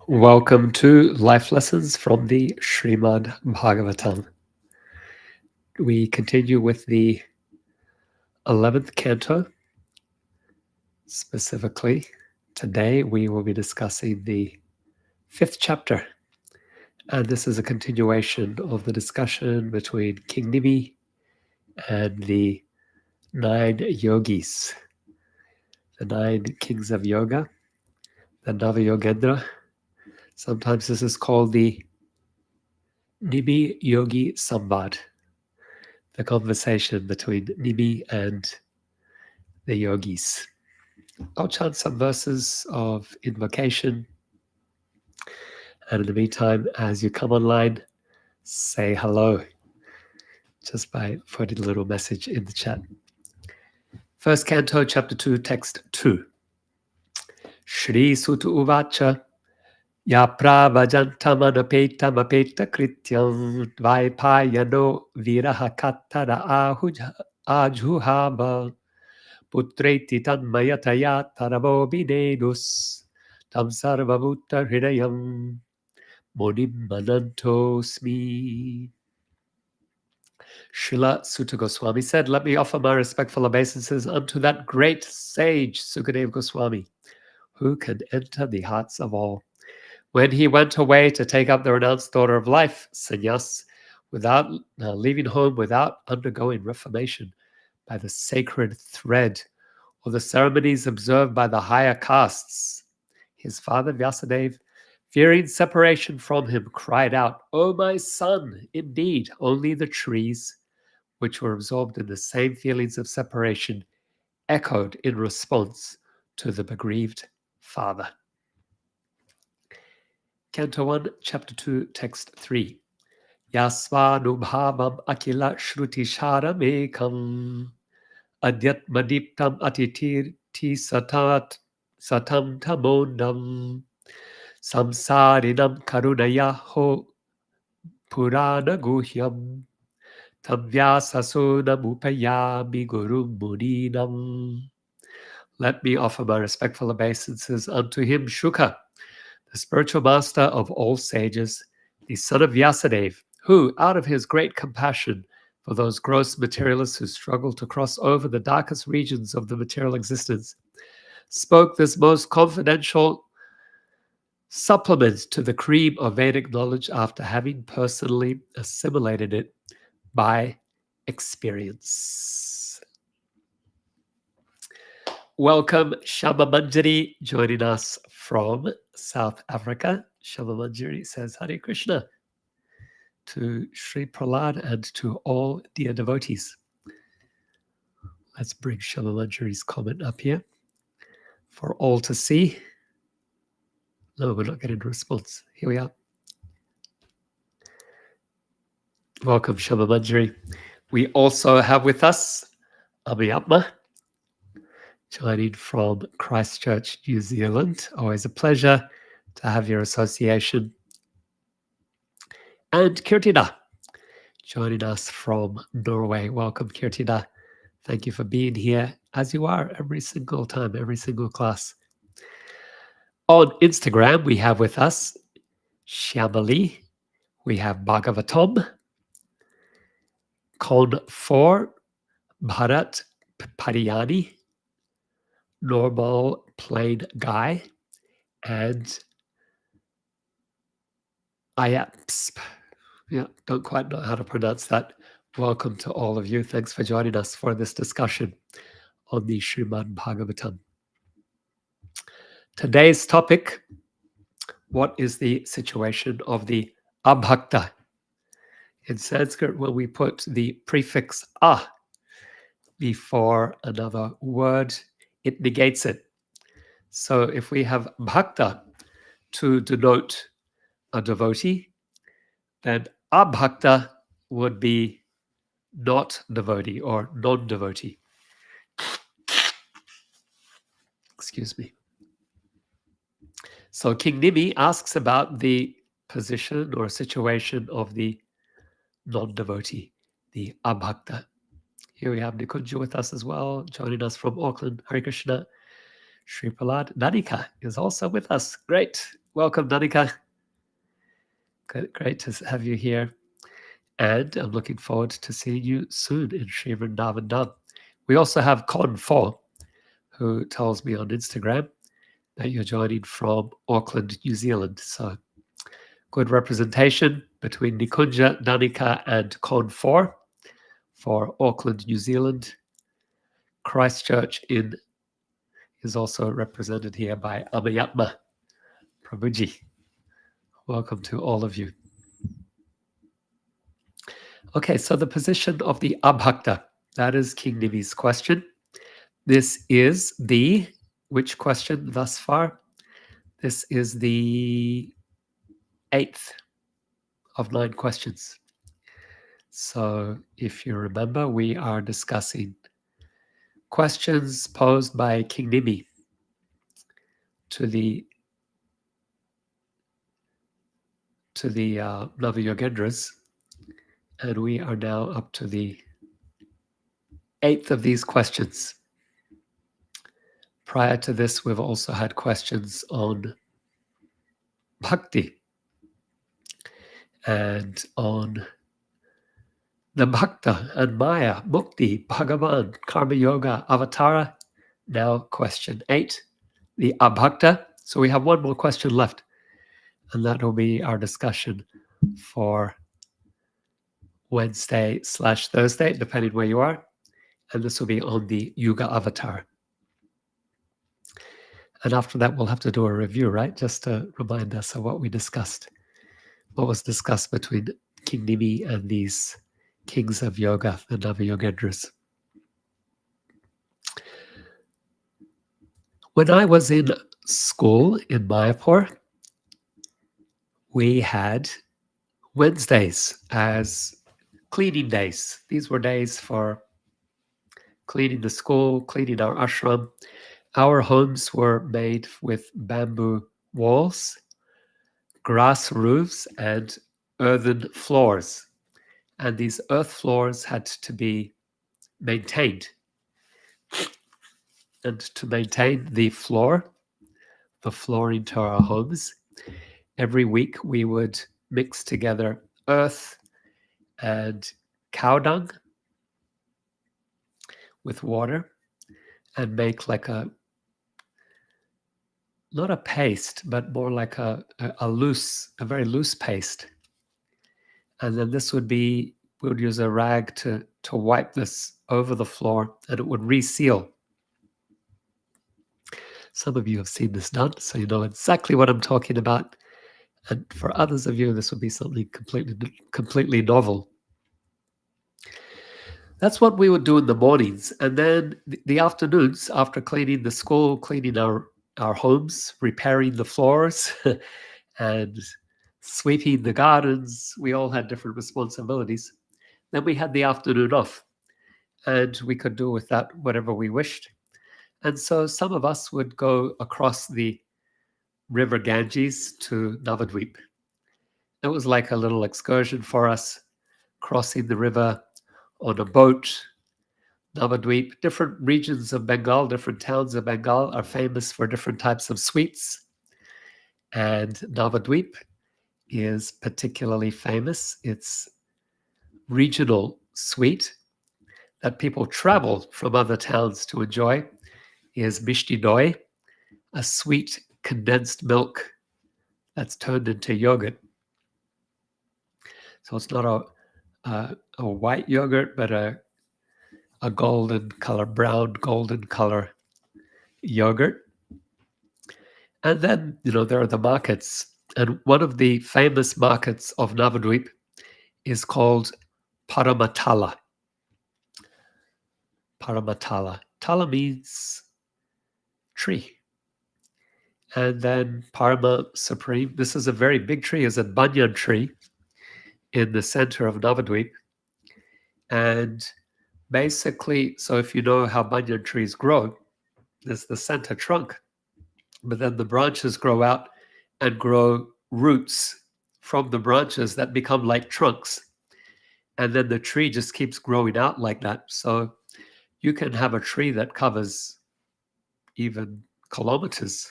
Welcome to Life Lessons from the Srimad Bhagavatam. We continue with the 11th canto. Specifically, today we will be discussing the 5th chapter. And this is a continuation of the discussion between King Nimi and the 9 yogis, the 9 kings of yoga, the Nava-yogendra. Sometimes this is called the Nimi Yogi Samvad, the conversation between Nimi and the yogis. I'll chant some verses of invocation, and in the meantime, as you come online, say hello just by putting a little message in the chat. First Canto, Chapter 2, Text 2. Shri Suta Uvacha Ya Pravajantamanapeta Krityam Dvaipayano Viraha Kattara Ajuhaba Putreti Tanmayataya Taravo Binedus Tam Sarvabhuta Hridayam Monim Manantosmi. Srila Sutta Goswami said, "Let me offer my respectful obeisances unto that great sage, Sukadeva Goswami, who can enter the hearts of all. When he went away to take up the renounced order of life, sannyas, without leaving home, without undergoing reformation by the sacred thread or the ceremonies observed by the higher castes, his father Vyasadeva, fearing separation from him, cried out, 'O my son, indeed, only the trees, which were absorbed in the same feelings of separation, echoed in response to the bereaved father.'" Canto 1, Chapter 2, Text 3. Yasvanubhavam akila shruti sharamekam adyatmadiptam atitirti satam tamondam samsarinam karunayaho purana guhyam tam vyasasunam upayami guru muninam. Let me offer my respectful obeisances unto him, Shuka, the spiritual master of all sages, the son of Vyasadeva, who, out of his great compassion for those gross materialists who struggle to cross over the darkest regions of the material existence, spoke this most confidential supplement to the cream of Vedic knowledge after having personally assimilated it by experience. Welcome, Shama Manjari, joining us from South Africa. Shama Manjari says, "Hare Krishna" to Sri Prahlada and to all dear devotees. Let's bring Shama Manjari's comment up here for all to see. No, we're not getting a response. Here we are. Welcome, Shama Manjari. We also have with us Abhakta, joining from Christchurch, New Zealand. Always a pleasure to have your association. And Kirtina, joining us from Norway. Welcome, Kirtina. Thank you for being here, as you are every single time, every single class. On Instagram, we have with us Shyamali, we have Bhagavatam, Kon 4, Bharat Pariyani, Normal Plain Guy, and Ayaps. Yeah, don't quite know how to pronounce that. Welcome to all of you. Thanks for joining us for this discussion on the Srimad Bhagavatam. Today's topic: what is the situation of the Abhakta? In Sanskrit, when we put the prefix a before another word, it negates it. So if we have bhakta to denote a devotee, then abhakta would be not devotee or non-devotee. Excuse me. So King Nimi asks about the position or situation of the non-devotee, the abhakta. Here we have Nikunja with us as well, joining us from Auckland. Hare Krishna. Sri Prahlada Nanika is also with us. Great. Welcome, Danika. Great to have you here. And I'm looking forward to seeing you soon in Sri Vrindavan Dham. We also have Con 4, who tells me on Instagram that you're joining from Auckland, New Zealand. So good representation between Nikunja, Danika, and Con 4 for Auckland, New Zealand. Christchurch is also represented here by Amayatma Prabhuji. Welcome to all of you. Okay, so the position of the Abhakta, that is King Nimi's question. This is which question thus far? This is the 8th of 9 questions. So if you remember, we are discussing questions posed by King Nimi to the Navayogendras, and we are now up to the 8th of these questions. Prior to this, we've also had questions on bhakti and on the bhakta and maya, mukti, bhagavan, karma yoga, avatara. Now question 8, the abhakta. So we have one more question left, and that will be our discussion for Wednesday/Thursday, depending where you are. And this will be on the Yuga Avatar. And after that, we'll have to do a review, right? Just to remind us of what we discussed. What was discussed between King Nimi and these kings of yoga, the Navayogendras. When I was in school in Mayapur, we had Wednesdays as cleaning days. These were days for cleaning the school, cleaning our ashram. Our homes were made with bamboo walls, grass roofs, and earthen floors. And these earth floors had to be maintained. And to maintain the flooring to our homes, every week we would mix together earth and cow dung with water and make like not a paste, but more like a very loose paste. And then we would use a rag to wipe this over the floor, and it would reseal. Some of you have seen this done, so you know exactly what I'm talking about. And for others of you, this would be something completely novel. That's what we would do in the mornings. And then the afternoons, after cleaning the school, cleaning our homes, repairing the floors, and sweeping the gardens, we all had different responsibilities. Then we had the afternoon off, and we could do with that whatever we wished. And so some of us would go across the river Ganges to Navadvip. It was like a little excursion for us, crossing the river on a boat. Navadvip, different regions of Bengal, different towns of Bengal are famous for different types of sweets. And Navadvip is particularly famous. It's regional sweet that people travel from other towns to enjoy is Mishti Doi, a sweet condensed milk that's turned into yogurt. So it's not a white yogurt, but a golden color, brown golden color yogurt. And then, there are the markets. And one of the famous markets of Navadvip is called Paramatala. Paramatala. Tala means tree. And then Parama Supreme. This is a very big tree. It's a banyan tree in the center of Navadvip. And basically, so if you know how banyan trees grow, there's the center trunk, but then the branches grow out and grow roots from the branches that become like trunks. And then the tree just keeps growing out like that. So you can have a tree that covers even kilometers.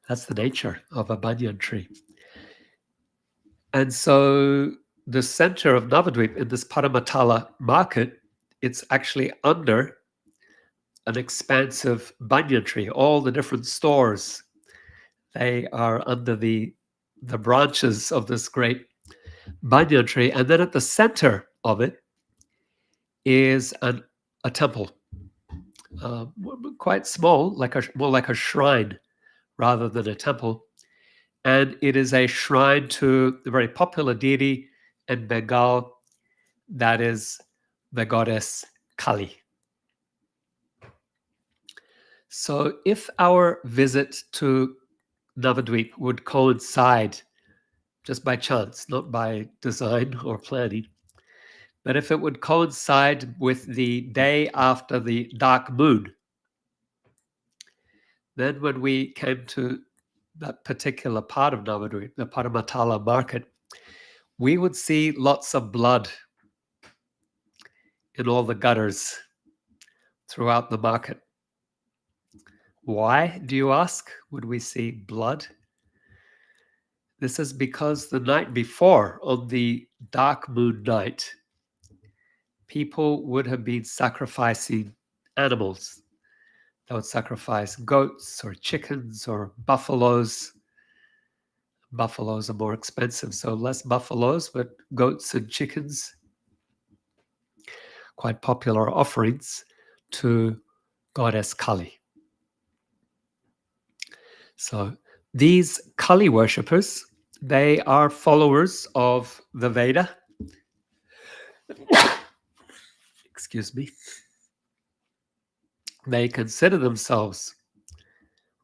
That's the nature of a banyan tree. And so the center of Navadvip in this Paramatala market, it's actually under an expansive banyan tree. All the different stores, they are under the branches of this great banyan tree. And then at the center of it is a temple, quite small, more like a shrine rather than a temple. And it is a shrine to the very popular deity in Bengal, that is the goddess Kali. So if our visit to Navadvip would coincide just by chance, not by design or planning, but if it would coincide with the day after the dark moon, then when we came to that particular part of Navadvip, the Paramatala market, we would see lots of blood in all the gutters throughout the market. Why, do you ask, would we see blood? This is because the night before, on the dark moon night, people would have been sacrificing animals. They would sacrifice goats or chickens or buffaloes. Buffaloes are more expensive, so less buffaloes, but goats and chickens. Quite popular offerings to goddess Kali. So these Kali worshippers, they are followers of the Veda. Excuse me. They consider themselves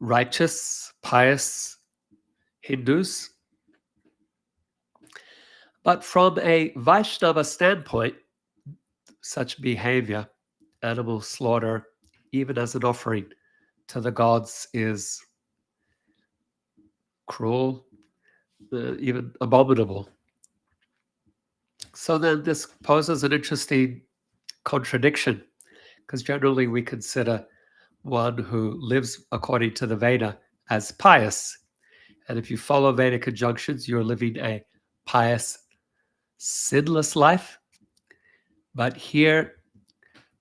righteous, pious Hindus. But from a Vaishnava standpoint, such behavior, animal slaughter, even as an offering to the gods, is cruel, even abominable. So then this poses an interesting contradiction, because generally we consider one who lives according to the Veda as pious. And if you follow Vedic conjunctions, you're living a pious, sinless life. But here,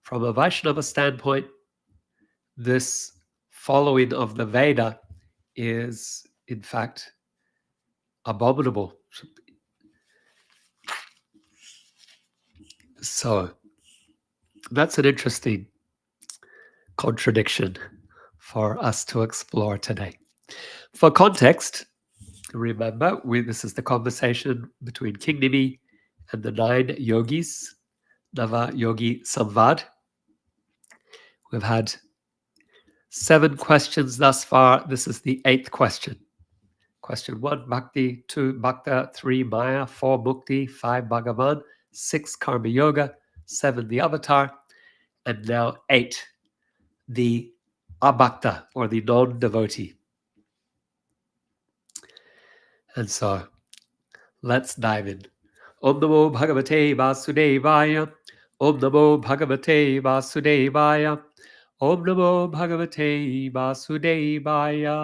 from a Vaishnava standpoint, this following of the Veda is, in fact, abominable. So that's an interesting contradiction for us to explore today. For context, remember, this is the conversation between King Nimi and the 9 yogis, Nava Yogi Samvad. We've had 7 questions thus far. This is the 8th question. Question 1, Bhakti. 2, Bhakta. 3, Maya. 4, Mukti. 5, Bhagavan. 6, Karma Yoga. 7, the Avatar. And now 8, the Abhakta, or the non-devotee. And so, let's dive in. Om Namo Bhagavate Vasudevaya. Om Namo Bhagavate Vasudevaya. Om Namo Bhagavate Vasudevaya.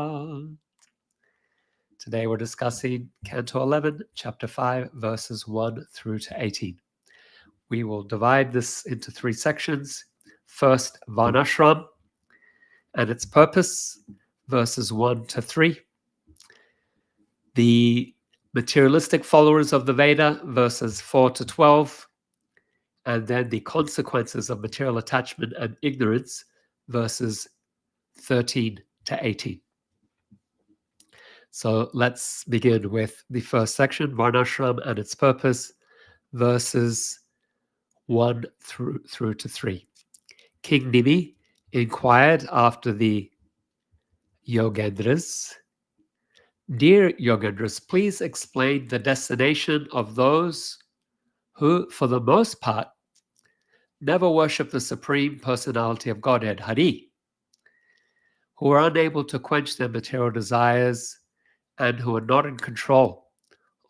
Today we're discussing Canto 11, Chapter 5, verses 1 through to 18. We will divide this into 3 sections. First, Varnasrama and its purpose, verses 1 to 3. The materialistic followers of the Veda, verses 4 to 12. And then the consequences of material attachment and ignorance, verses 13 to 18. So let's begin with the first section, Varnasrama and its purpose, verses 1 through to 3. King Nimi inquired after the Yogendras. Dear Yogendras, please explain the destination of those who, for the most part, never worship the Supreme Personality of Godhead, Hari, who are unable to quench their material desires and who are not in control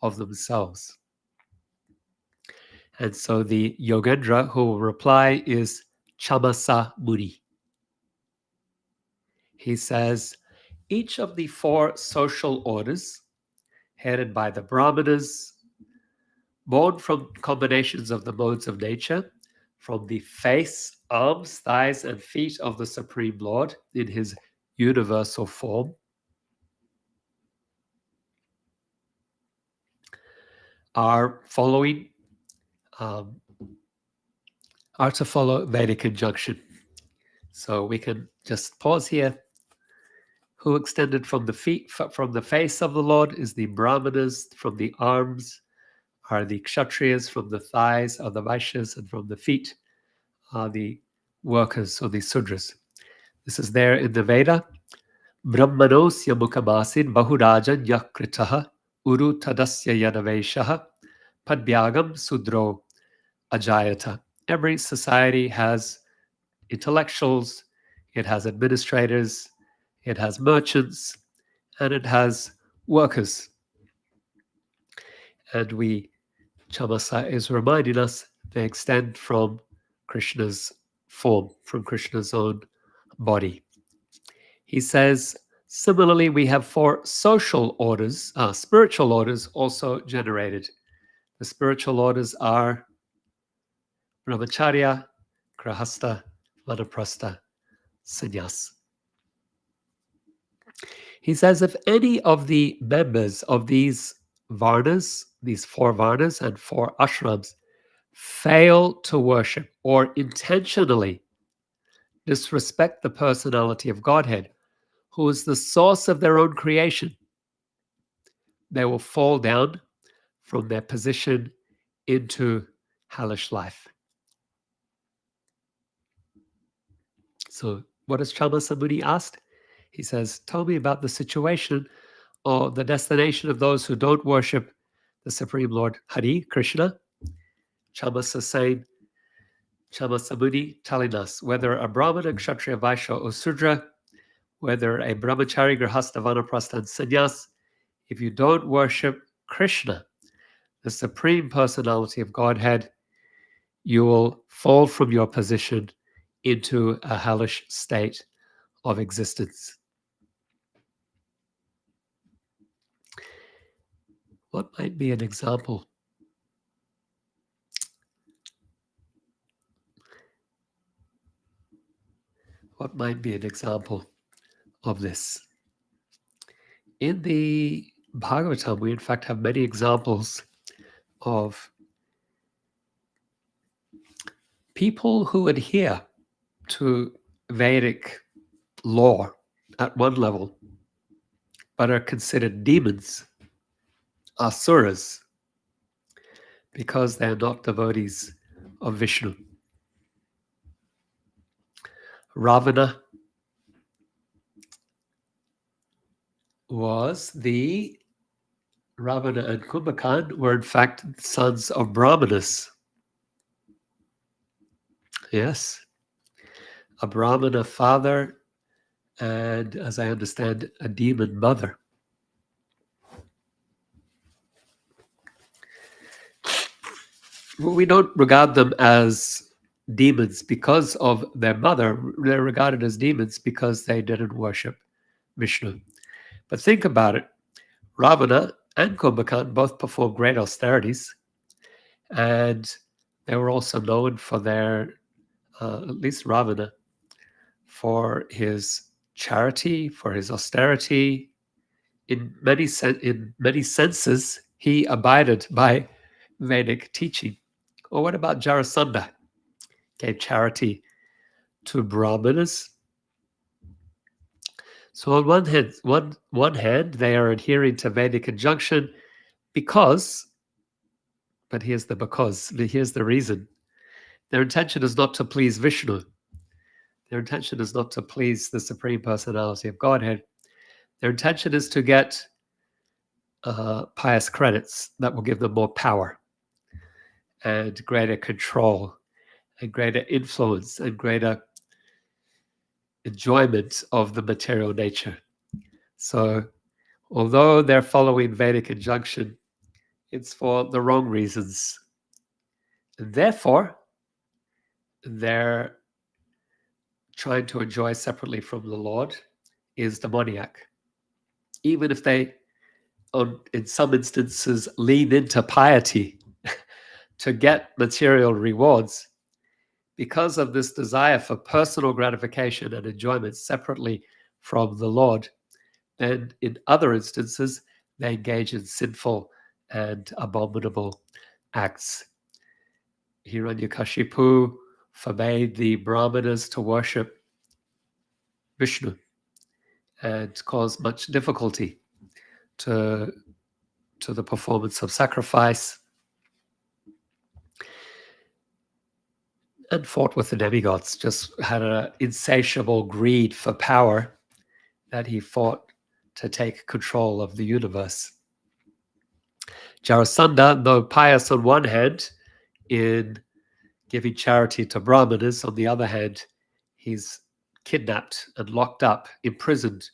of themselves. And so the Yogendra who will reply is Chamasa Muni. He says, each of the 4 social orders, headed by the Brahmanas, born from combinations of the modes of nature, from the face, arms, thighs, and feet of the Supreme Lord in his universal form, are to follow Vedic injunction. So we can just pause here. Who extended from the feet, from the face of the Lord is the Brahmanas, from the arms are the Kshatriyas, from the thighs are the Vaishyas, and from the feet are the workers or the Sudras. This is there in the Veda. Brahmanosya mukamasid bahurajan yakritaha uru tadasya yadaveshaha padbyagam sudro ajayata. Every society has intellectuals, it has administrators, it has merchants, and it has workers. And Chamasa is reminding us they extend from Krishna's form, from Krishna's own body. He says, similarly, we have 4 social orders, spiritual orders also generated. The spiritual orders are Brahmacharya, Grahastha, Vanaprastha, Sannyas. He says if any of the members of these Varnas, these 4 Varnas and 4 ashrams, fail to worship or intentionally disrespect the personality of Godhead, who is the source of their own creation, they will fall down from their position into hellish life. So what does Chamasa Muni asked? He says, tell me about the situation or the destination of those who don't worship the Supreme Lord Hari, Krishna. Chamasa saying, Chamasa Muni telling us, whether a Brahmana, Kshatriya, Vaishya, or Sudra, whether a Brahmachari, Grahastha, Vanaprastha, and Sannyas, if you don't worship Krishna, the Supreme Personality of Godhead, you will fall from your position into a hellish state of existence. What might be an example? What might be an example of this? In the Bhagavatam, we in fact have many examples of people who adhere to Vedic law at one level, but are considered demons, asuras, because they are not devotees of Vishnu. Ravana and Kumbhakan were in fact sons of Brahmanas. Yes, a Brahmana father and, as I understand, a demon mother. We don't regard them as demons because of their mother. They're regarded as demons because they didn't worship Vishnu. But think about it. Ravana and Kumbhakan both performed great austerities, and they were also known for their, at least Ravana, for his charity, for his austerity. In many senses, he abided by Vedic teaching. Or what about Jarasandha? Gave charity to Brahmanas. So on one hand, they are adhering to Vedic injunction because, but here's the reason. Their intention is not to please Vishnu. Their intention is not to please the Supreme Personality of Godhead. Their intention is to get pious credits that will give them more power and greater control and greater influence and greater enjoyment of the material nature. So although they're following Vedic injunction, it's for the wrong reasons. And therefore, their trying to enjoy separately from the Lord is demoniac. even if they, in some instances, lean into piety to get material rewards, because of this desire for personal gratification and enjoyment separately from the Lord, then in other instances, they engage in sinful and abominable acts. Hiranyakashipu forbade the Brahmanas to worship Vishnu and caused much difficulty to the performance of sacrifice, and fought with the demigods, just had an insatiable greed for power that he fought to take control of the universe. Jarasandha, though pious on one hand in giving charity to Brahmanas, on the other hand, he's kidnapped and locked up, imprisoned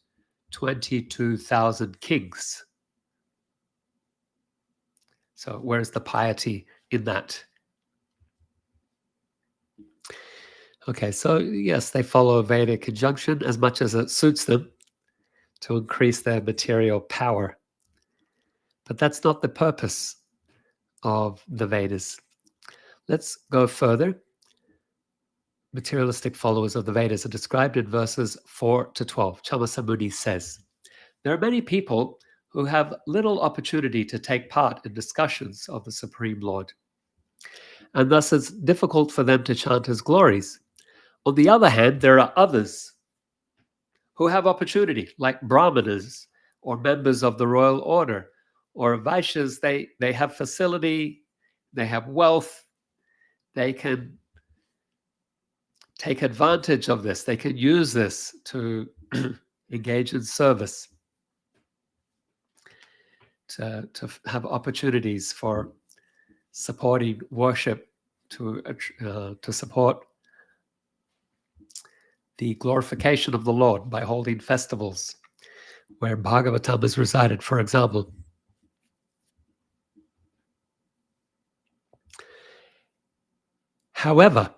22,000 kings. So where's the piety in that? Okay, so yes, they follow Vedic conjunction as much as it suits them to increase their material power. But that's not the purpose of the Vedas. Let's go further. Materialistic followers of the Vedas are described in verses 4 to 12. Chamasamuni says, there are many people who have little opportunity to take part in discussions of the Supreme Lord, and thus it's difficult for them to chant his glories. On the other hand, there are others who have opportunity, like Brahmanas or members of the royal order or Vaishyas. They have facility, they have wealth, they can take advantage of this, they can use this to engage in service, to have opportunities for supporting worship, to support the glorification of the Lord by holding festivals where Bhagavatam is recited, for example. However,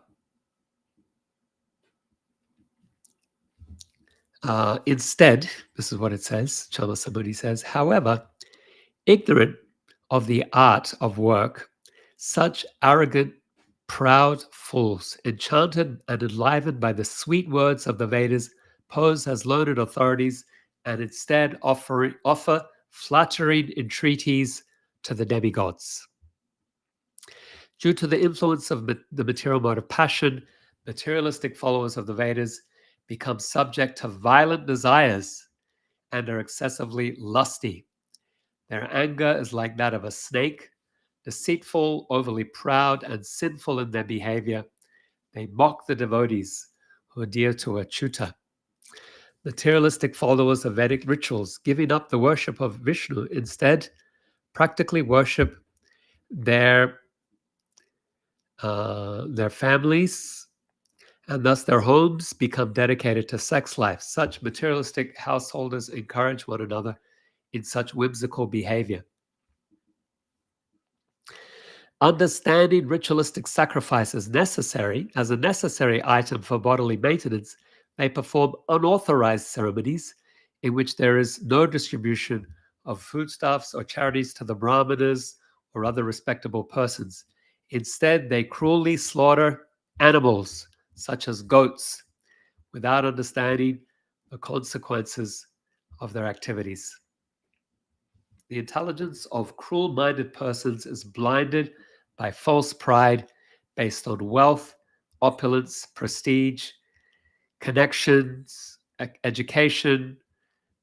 instead, this is what it says, Chamasamuni says, however, ignorant of the art of work, such arrogant, proud fools, enchanted and enlivened by the sweet words of the Vedas, pose as learned authorities and instead offer flattering entreaties to the demigods. Due to the influence of the material mode of passion, materialistic followers of the Vedas become subject to violent desires and are excessively lusty. Their anger is like that of a snake, deceitful, overly proud, and sinful in their behavior. They mock the devotees who adhere to Achyuta. Materialistic followers of Vedic rituals, giving up the worship of Vishnu, instead practically worship their families, and thus their homes become dedicated to sex life. Such materialistic householders encourage one another in such whimsical behavior. Understanding ritualistic sacrifice as a necessary item for bodily maintenance, they perform unauthorized ceremonies in which there is no distribution of foodstuffs or charities to the Brahmanas or other respectable persons. Instead, they cruelly slaughter animals, such as goats, without understanding the consequences of their activities. The intelligence of cruel-minded persons is blinded by false pride based on wealth, opulence, prestige, connections, education,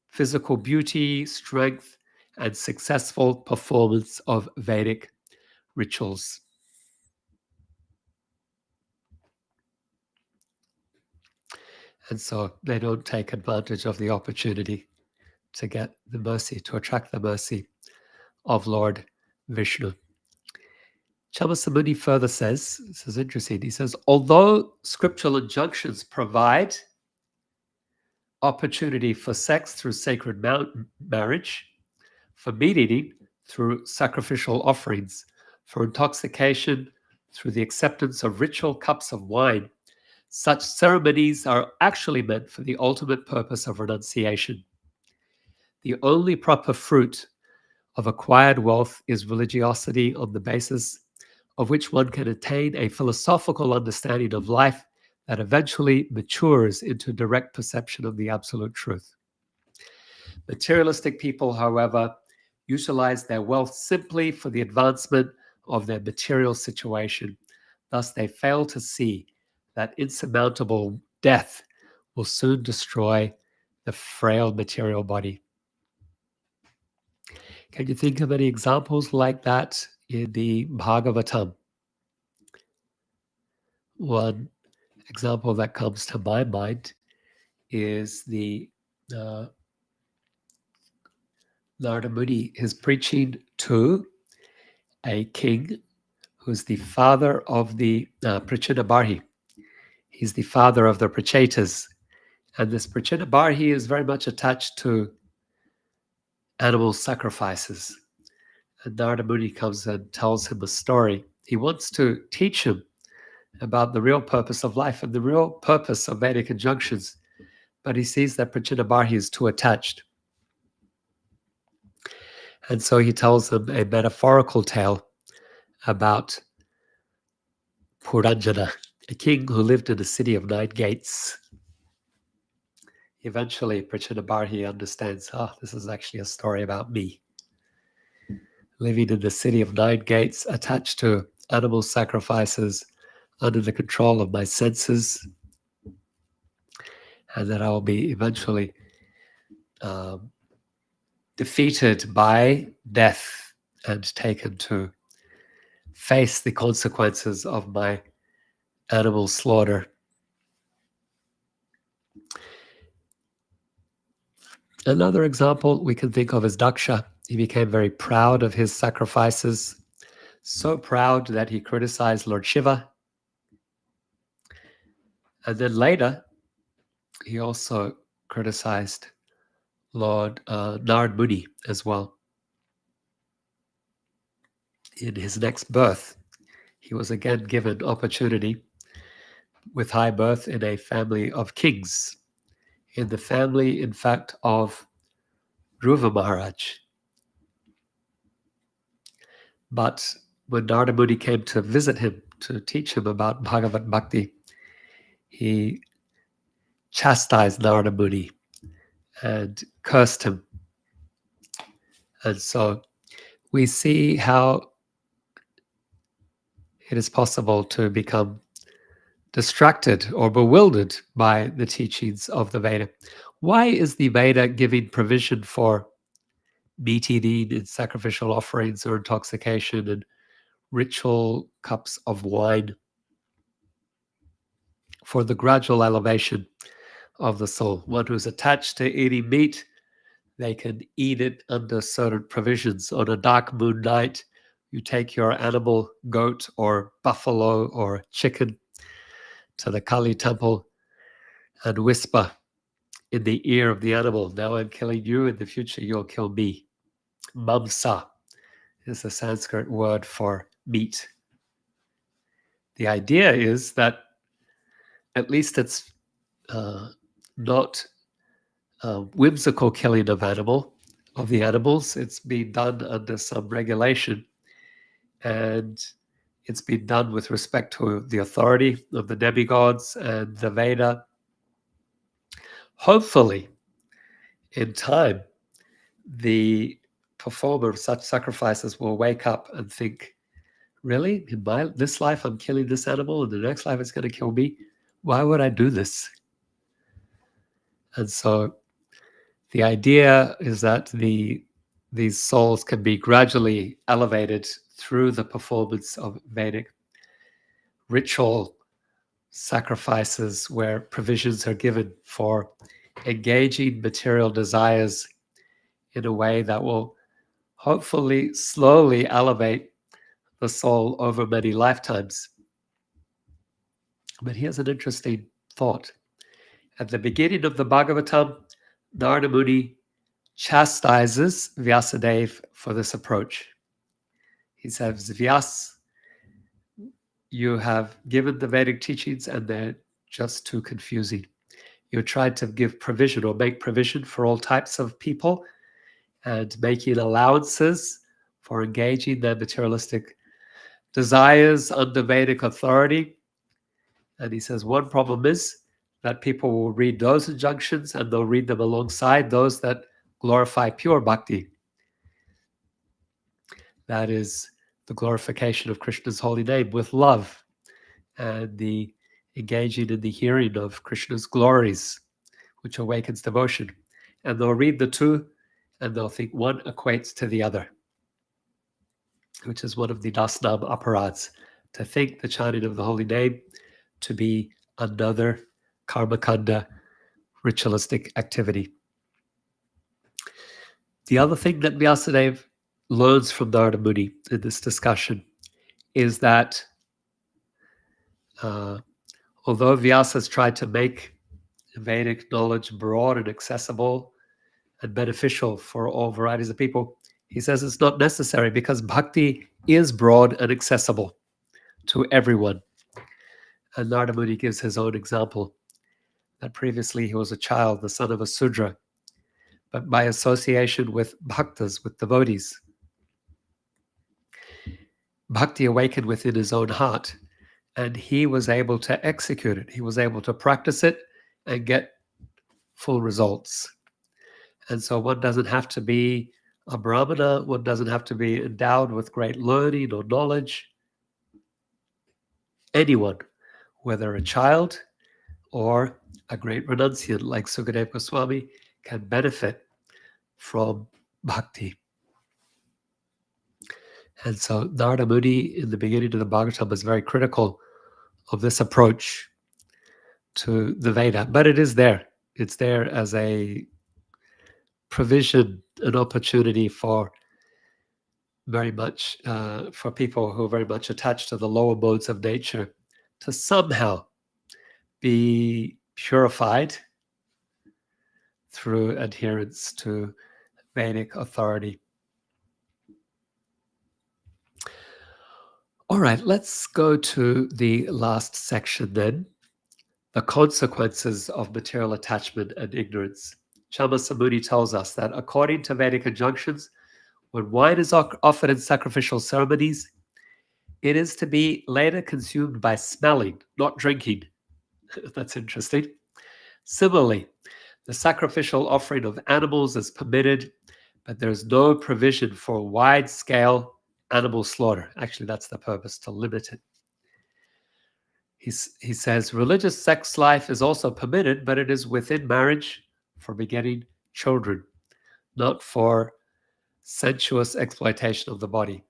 physical beauty, strength, and successful performance of Vedic rituals. And so they don't take advantage of the opportunity to get the mercy, to attract the mercy of Lord Vishnu. Chamasamuni further says, this is interesting, he says, although scriptural injunctions provide opportunity for sex through sacred marriage, for meat eating through sacrificial offerings, for intoxication through the acceptance of ritual cups of wine, such ceremonies are actually meant for the ultimate purpose of renunciation. The only proper fruit of acquired wealth is religiosity, on the basis of which one can attain a philosophical understanding of life that eventually matures into direct perception of the absolute truth. Materialistic people, however, utilize their wealth simply for the advancement of their material situation. Thus, they fail to see that insurmountable death will soon destroy the frail material body. Can you think of any examples like that in the Bhagavatam? One example that comes to my mind is the Narada Muni is preaching to a king who's the father of the Prachinabarhi. He's the father of the Prachetas. And this Prachinabarhi is very much attached to animal sacrifices. And Narada Muni comes and tells him a story. He wants to teach him about the real purpose of life and the real purpose of Vedic injunctions. But he sees that Prachinabarhi is too attached. And so he tells him a metaphorical tale about Puranjana, a king who lived in a city of 9 gates. Eventually, Prachinabarhi understands, this is actually a story about me. Living in the city of 9 gates, attached to animal sacrifices, under the control of my senses, and that I will be eventually defeated by death and taken to face the consequences of my animal slaughter. Another example we can think of is Daksha. He became very proud of his sacrifices, so proud that he criticized Lord Shiva. And then later, he also criticized Lord Narad Muni as well. In his next birth, he was again given opportunity with high birth in a family of kings, in the family, in fact, of Dhruva Maharaj. But when Narada Muni came to visit him, to teach him about Bhagavat Bhakti, he chastised Narada Muni and cursed him. And so we see how it is possible to become distracted or bewildered by the teachings of the Veda. Why is the Veda giving provision for meat eating and sacrificial offerings or intoxication and ritual cups of wine for the gradual elevation of the soul? One who's attached to eating meat, they can eat it under certain provisions. On a dark moon night, you take your animal, goat or buffalo or chicken to the Kali temple and whisper in the ear of the animal, now I'm killing you, in the future you'll kill me. Mamsa is a Sanskrit word for meat. The idea is that at least it's not whimsical killing of the animals. It's being done under some regulation, and it's been done with respect to the authority of the demigods and the Veda. Hopefully, in time, the performer of such sacrifices will wake up and think, really? In this life, I'm killing this animal, and the next life, it's going to kill me? Why would I do this? And so the idea is that these souls can be gradually elevated through the performance of Vedic ritual sacrifices where provisions are given for engaging material desires in a way that will hopefully slowly elevate the soul over many lifetimes. But here's an interesting thought. At the beginning of the Bhagavatam, Narada Muni chastises Vyasadeva for this approach. He says, Vyas, you have given the Vedic teachings and they're just too confusing. You tried to give provision or make provision for all types of people, and making allowances for engaging their materialistic desires under Vedic authority. And he says one problem is that people will read those injunctions and they'll read them alongside those that glorify pure bhakti. That is the glorification of Krishna's holy name with love and the engaging in the hearing of Krishna's glories, which awakens devotion. And they'll read the two and they'll think one equates to the other, which is one of the dasnam aparads, to think the chanting of the holy name to be another karmakanda ritualistic activity. The other thing that Vyasadeva learns from Narada Muni in this discussion is that although Vyasa has tried to make Vedic knowledge broad and accessible and beneficial for all varieties of people, he says it's not necessary because bhakti is broad and accessible to everyone. And Narada Muni gives his own example that previously he was a child, the son of a Sudra, but by association with bhaktas, with devotees, bhakti awakened within his own heart, and he was able to execute it. He was able to practice it and get full results. And so one doesn't have to be a brahmana, one doesn't have to be endowed with great learning or knowledge. Anyone, whether a child or a great renunciant like Sukadeva Goswami, can benefit from bhakti. And so Narada Muni in the beginning of the Bhagavatam is very critical of this approach to the Veda, but it is there. It's there as a provision, an opportunity for very much, for people who are very much attached to the lower modes of nature to somehow be purified through adherence to Vedic authority. All right, let's go to the last section then, the consequences of material attachment and ignorance. Chamasamuni tells us that according to Vedic injunctions, when wine is offered in sacrificial ceremonies, it is to be later consumed by smelling, not drinking. That's interesting. Similarly, the sacrificial offering of animals is permitted, but there is no provision for wide-scale animal slaughter. Actually, that's the purpose, to limit it. He says, religious sex life is also permitted, but it is within marriage for begetting children, not for sensuous exploitation of the body.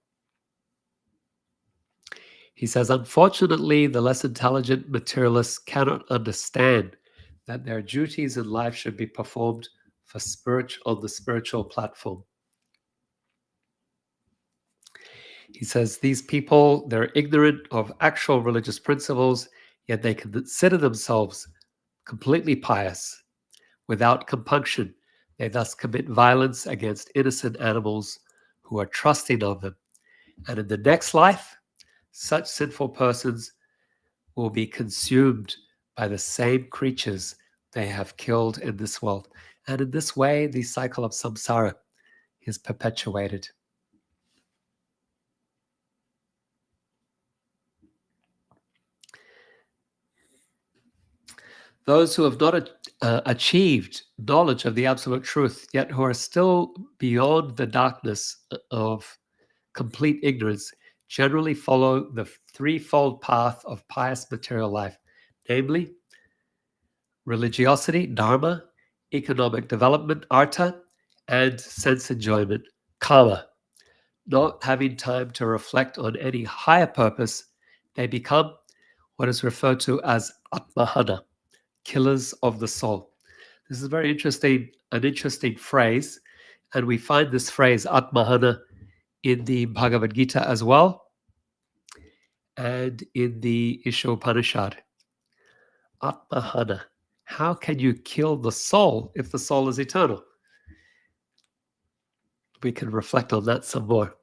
He says, unfortunately, the less intelligent materialists cannot understand that their duties in life should be performed on the spiritual platform. He says, these people, they're ignorant of actual religious principles, yet they consider themselves completely pious. Without compunction, they thus commit violence against innocent animals who are trusting of them. And in the next life, such sinful persons will be consumed by the same creatures they have killed in this world. And in this way, the cycle of samsara is perpetuated. Those who have not achieved knowledge of the absolute truth, yet who are still beyond the darkness of complete ignorance, generally follow the threefold path of pious material life, namely religiosity, dharma, economic development, artha, and sense enjoyment, kama. Not having time to reflect on any higher purpose, they become what is referred to as atmahana, killers of the soul. This is very interesting, an interesting phrase, and we find this phrase atmahana in the Bhagavad Gita as well, and in the Ishopanishad. Atmahana. How can you kill the soul if the soul is eternal? We can reflect on that some more.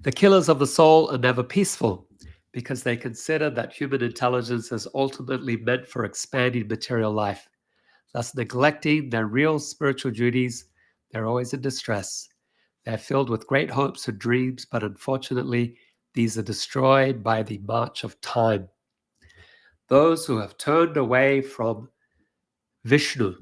The killers of the soul are never peaceful because they consider that human intelligence is ultimately meant for expanding material life, thus neglecting their real spiritual duties They're always in distress. They're filled with great hopes and dreams, but unfortunately, these are destroyed by the march of time. Those who have turned away from Vishnu,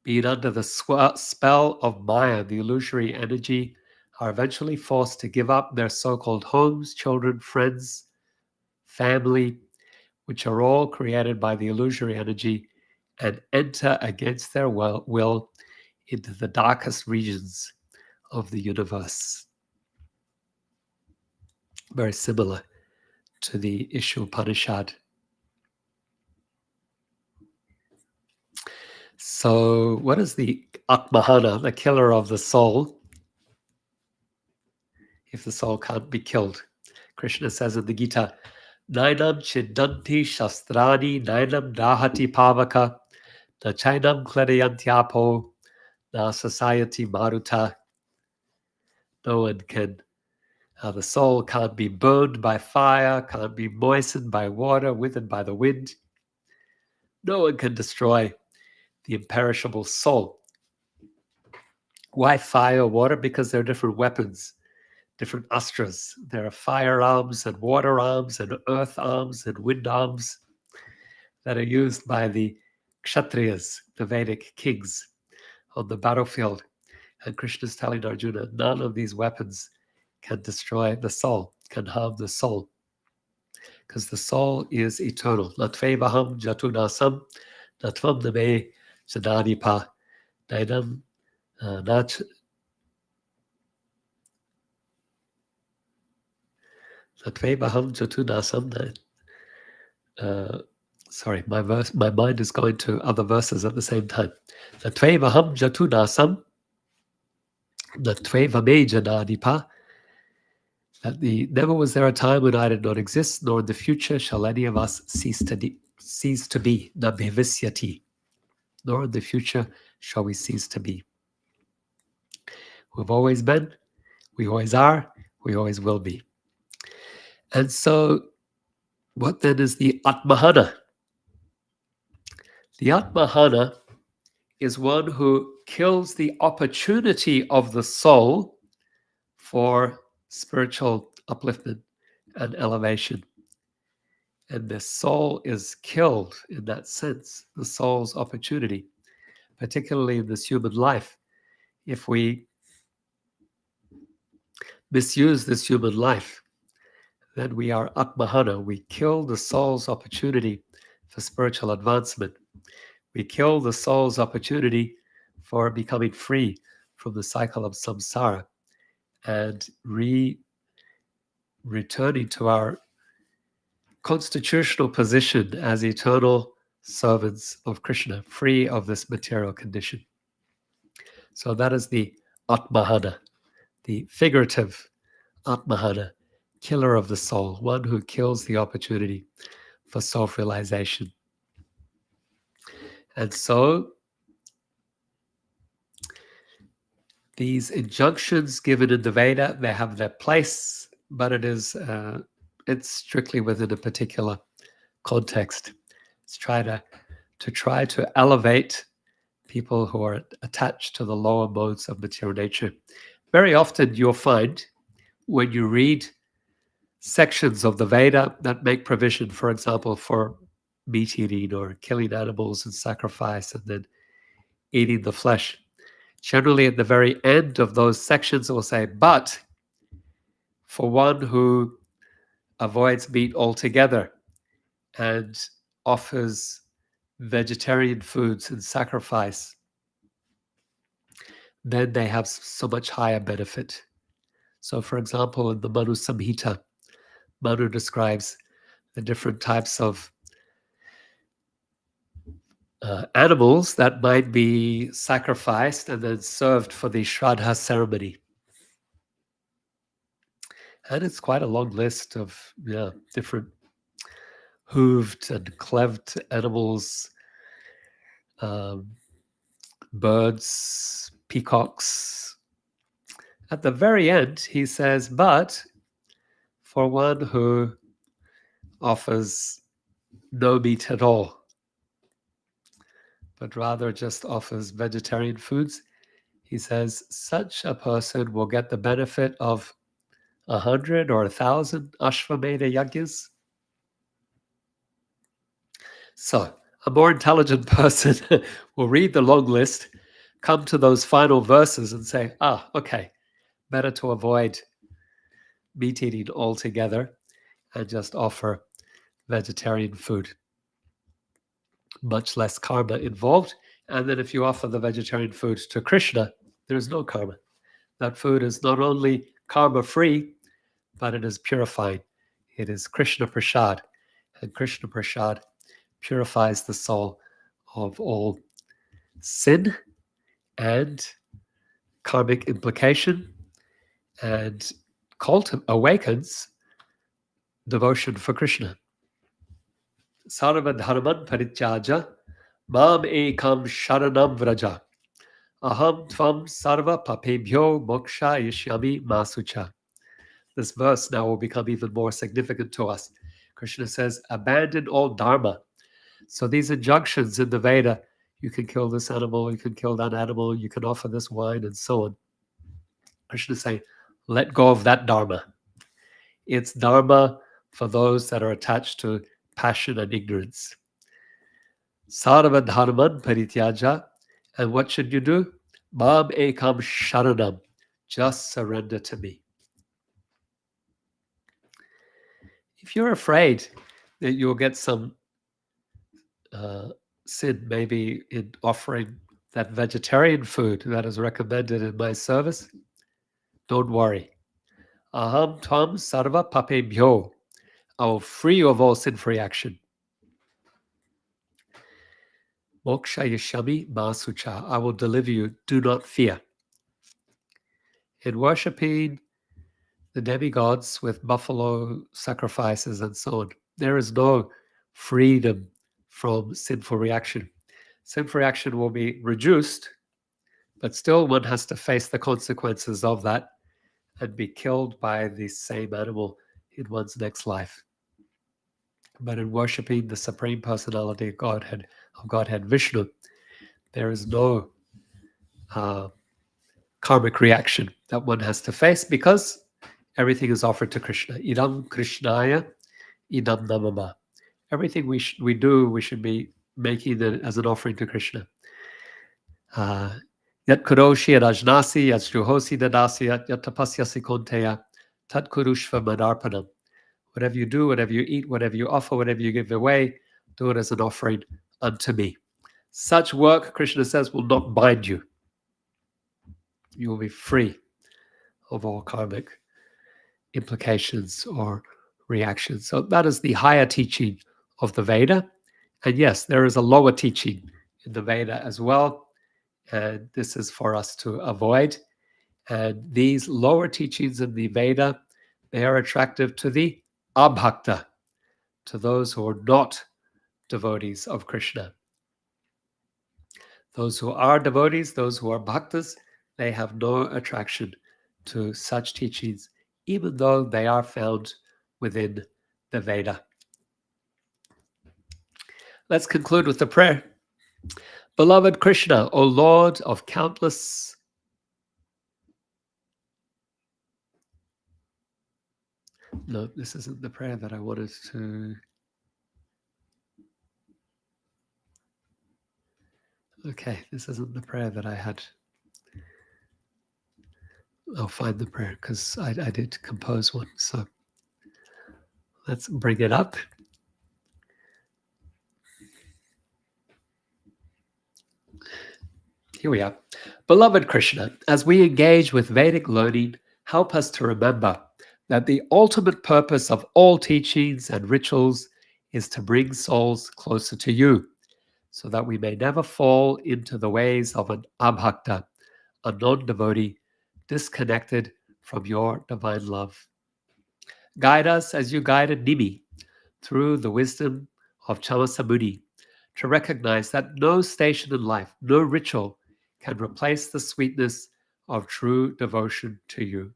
being under the spell of Maya, the illusory energy, are eventually forced to give up their so-called homes, children, friends, family, which are all created by the illusory energy, and enter against their will into the darkest regions of the universe. Very similar to the Ishu Upanishad. So, what is the Atmahana, the killer of the soul, if the soul can't be killed? Krishna says in the Gita, Nainam chindanti shastrani, nainam dahati pavaka, na chainam kledayantyapo, na society maruta. No one can, the soul can't be burned by fire, can't be moistened by water, withered by the wind. No one can destroy the imperishable soul. Why fire or water? Because they're different weapons, different astras. There are fire arms and water arms and earth arms and wind arms that are used by the Kshatriyas, the Vedic kings, on the battlefield. And Krishna is telling Arjuna, none of these weapons can destroy the soul, can harm the soul, because the soul is eternal. Latvevaham jatunasam, natvam name janadipa, nainam nach. Latvevaham jatunasam. Sorry, my mind is going to other verses at the same time. Latvevaham jatunasam, natvevame janadipa. That never was there a time when I did not exist, nor in the future shall any of us cease to be. Na bhavisyati. Nor in the future shall we cease to be. We've always been, we always are, we always will be. And so, what then is the Atmahana? The Atmahana is one who kills the opportunity of the soul for spiritual upliftment and elevation. And the soul is killed in that sense, the soul's opportunity, particularly in this human life. If we misuse this human life, then we are Atmahana. We kill the soul's opportunity for spiritual advancement. We kill the soul's opportunity for becoming free from the cycle of samsara and returning to our constitutional position as eternal servants of Krishna, free of this material condition. So that is the Atmahana, the figurative Atmahana, killer of the soul, one who kills the opportunity for self-realization. And so these injunctions given in the Veda, they have their place, but it's strictly within a particular context. It's try to elevate people who are attached to the lower modes of material nature. Very often you'll find when you read sections of the Veda that make provision, for example, for meat eating or killing animals in sacrifice and then eating the flesh. Generally, at the very end of those sections, it will say, but for one who avoids meat altogether and offers vegetarian foods in sacrifice, then they have so much higher benefit. So, for example, in the Manu Samhita, Manu describes the different types of animals that might be sacrificed and then served for the Shraddha ceremony. And it's quite a long list of different hooved and cleved animals, birds, peacocks. At the very end, he says, but for one who offers no meat at all, but rather just offers vegetarian foods, he says such a person will get the benefit of 100 or 1,000 Ashvamedha yajnas. So a more intelligent person will read the long list, come to those final verses and say, okay, better to avoid meat eating altogether and just offer vegetarian food. Much less karma involved. And then if you offer the vegetarian food to Krishna, there's no karma. That food is not only karma free, but it is purifying. It is Krishna Prasad. And Krishna Prasad purifies the soul of all sin and karmic implication and awakens devotion for Krishna. Sarva dharman parityaja mam ekam sharanam vraja aham tvam sarva papebhyo moksha yishyami masucha. This verse now will become even more significant to us. Krishna says, abandon all dharma. So these injunctions in the Veda, you can kill this animal, you can kill that animal, you can offer this wine, and so on. Krishna is saying, let go of that dharma. It's dharma for those that are attached to passion and ignorance. Sarva dharman parityaja. And what should you do? Mam ekam sharanam. Just surrender to me. If you're afraid that you'll get some sin, maybe in offering that vegetarian food that is recommended in my service, don't worry. Aham tvam sarva papebhyo. I will free you of all sin-free action. Moksha yashami masucha. I will deliver you. Do not fear. In worshipping the demigods with buffalo sacrifices and so on, there is no freedom from sinful reaction. Sinful reaction will be reduced, but still one has to face the consequences of that and be killed by the same animal in one's next life. But in worshipping the Supreme Personality of Godhead Vishnu, there is no karmic reaction that one has to face because everything is offered to Krishna. Idam Krishnaya, idam namama. Everything we do, we should be making it as an offering to Krishna. Yat kuroshi rajnasi, yat juhosi dadasi, yat tapasyasi konteya, tat kurushva madarpanam. Whatever you do, whatever you eat, whatever you offer, whatever you give away, do it as an offering unto me. Such work, Krishna says, will not bind you. You will be free of all karmic implications or reactions. So that is the higher teaching of the Veda. And yes, there is a lower teaching in the Veda as well. And this is for us to avoid. And these lower teachings in the Veda, they are attractive to the Abhakta, to those who are not devotees of Krishna. Those who are devotees, those who are bhaktas, they have no attraction to such teachings, even though they are found within the Veda. Let's conclude with the prayer. Beloved Krishna, O Lord of countless No, this isn't the prayer that I wanted to. Okay, this isn't the prayer that I had. I'll find the prayer because I did compose one. So let's bring it up. Here we are. Beloved Krishna, as we engage with Vedic learning, help us to remember that the ultimate purpose of all teachings and rituals is to bring souls closer to you, so that we may never fall into the ways of an abhakta, a non-devotee, disconnected from your divine love. Guide us as you guided Nimi through the wisdom of Chamasamuni to recognize that no station in life, no ritual can replace the sweetness of true devotion to you.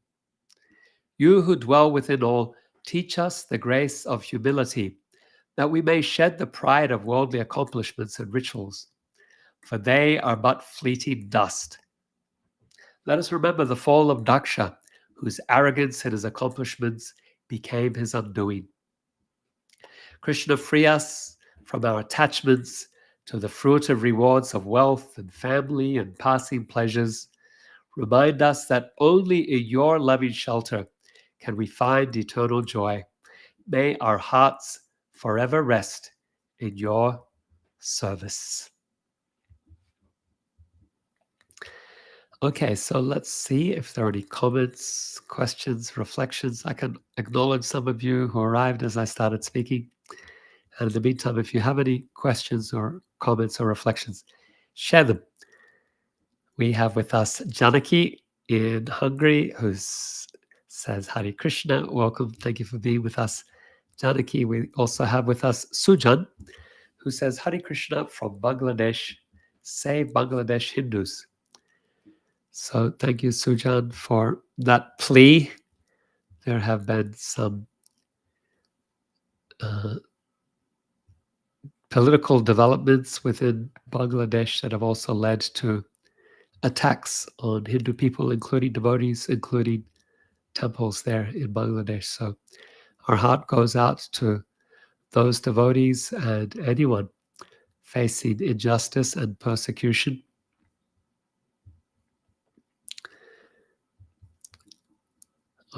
You who dwell within all, teach us the grace of humility, that we may shed the pride of worldly accomplishments and rituals, for they are but fleeting dust. Let us remember the fall of Daksha, whose arrogance and his accomplishments became his undoing. Krishna, free us from our attachments to the fruitive rewards of wealth and family and passing pleasures. Remind us that only in your loving shelter can we find eternal joy. May our hearts forever rest in your service. Okay, so let's see if there are any comments, questions, reflections. I can acknowledge some of you who arrived as I started speaking. And in the meantime, if you have any questions or comments or reflections, share them. We have with us Janaki in Hungary, who says, Hare Krishna, welcome, thank you for being with us. Janaki, we also have with us Sujan, who says, Hare Krishna from Bangladesh, save Bangladesh Hindus. So thank you, Sujan, for that plea. There have been some political developments within Bangladesh that have also led to attacks on Hindu people, including devotees, including temples there in Bangladesh. So our heart goes out to those devotees and anyone facing injustice and persecution.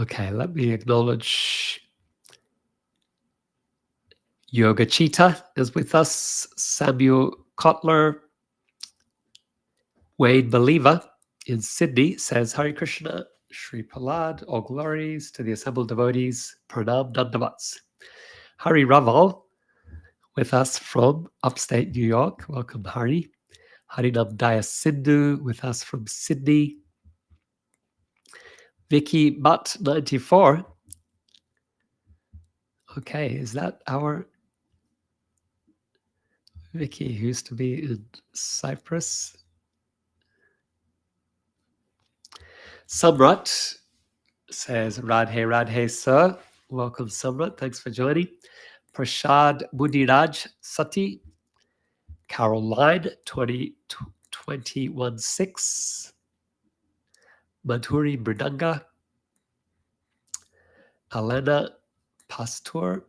Okay, let me acknowledge Yogachita is with us, Samuel Kotler, Wayne Believer in Sydney says, Hare Krishna, Sri Prahlada, all glories to the assembled devotees, Pranam Dandavats. Hari Raval with us from upstate New York. Welcome, Hari. Harinam Daya Sindhu with us from Sydney. Vicky Butt 94. Okay, is that our Vicky who used to be in Cyprus? Samrat says, Radhe Radhe Sir. Welcome, Samrat. Thanks for joining. Prashad Mudiraj Sati. Caroline 21216. Madhuri Mridanga. Alena Pastor.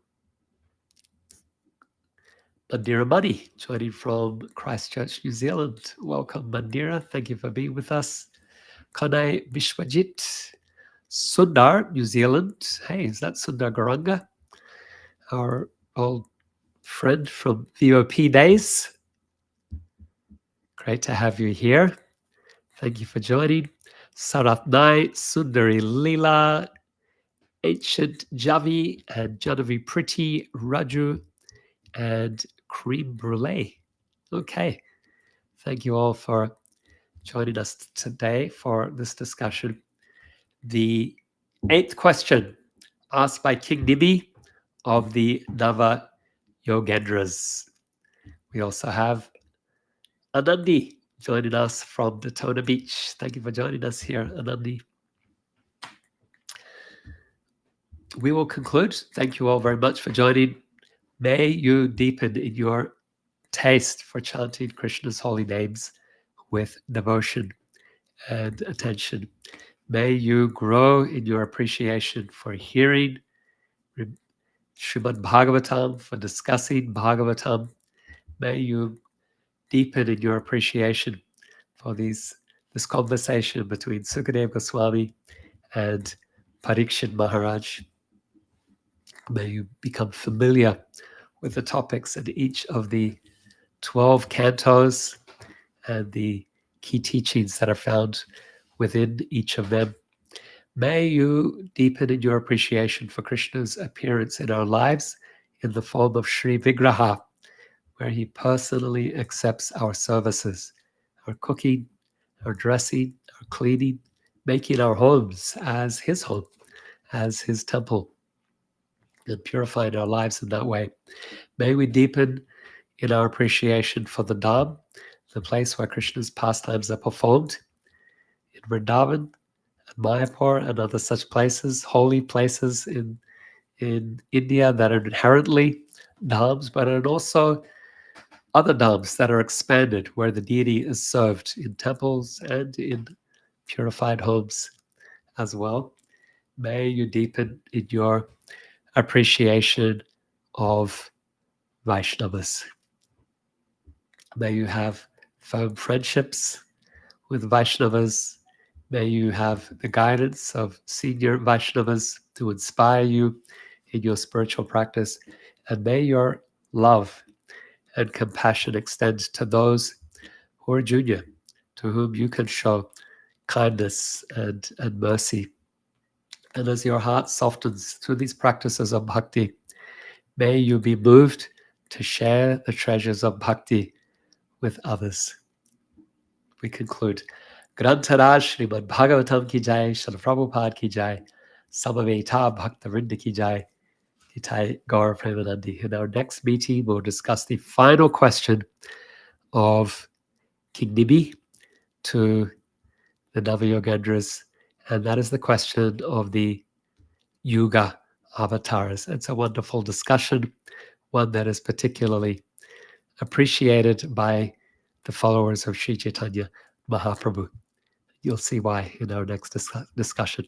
Mandira Money joining from Christchurch, New Zealand. Welcome, Mandira. Thank you for being with us. Kanai Vishwajit. Sundar, New Zealand. Hey, is that Sundar Garanga? Our old friend from VOP days. Great to have you here. Thank you for joining. Sarath Nai, Sundari Leela, Ancient Javi, and Janavi Pretty, Raju, and Cream Brulee. Okay. Thank you all for joining us today for this discussion. The 8th question asked by King Nimi of the Nava Yogendras. We also have Anandi joining us from Daytona Beach. Thank you for joining us here, Anandi. We will conclude. Thank you all very much for joining. May you deepen in your taste for chanting Krishna's holy names with devotion and attention. May you grow in your appreciation for hearing Srimad Bhagavatam, for discussing Bhagavatam. May you deepen in your appreciation for this conversation between Sukadeva Goswami and Parikshit Maharaj. May you become familiar with the topics in each of the 12 cantos and the key teachings that are found within each of them. May you deepen in your appreciation for Krishna's appearance in our lives in the form of Sri Vigraha, where he personally accepts our services, our cooking, our dressing, our cleaning, making our homes as his home, as his temple, and purifying our lives in that way. May we deepen in our appreciation for the Dham, the place where Krishna's pastimes are performed, in Vrindavan, and Mayapur, and other such places, holy places in India that are inherently dhams, but are also other dhams that are expanded where the deity is served in temples and in purified homes as well. May you deepen in your appreciation of Vaishnavas. May you have firm friendships with Vaishnavas. May you have the guidance of senior Vaishnavas to inspire you in your spiritual practice. And may your love and compassion extend to those who are junior, to whom you can show kindness and mercy. And as your heart softens through these practices of bhakti, may you be moved to share the treasures of bhakti with others. We conclude. Grantaraj Srimad Bhagavatam ki jai, Srila Prabhupada ki jai, Samaveta Bhakta Vrinda ki jai, Nitai Gaur Premanandi. In our next meeting, we'll discuss the final question of King Nimi to the Navayogendras, and that is the question of the Yuga avatars. It's a wonderful discussion, one that is particularly appreciated by the followers of Sri Chaitanya Mahaprabhu. You'll see why in our next discussion.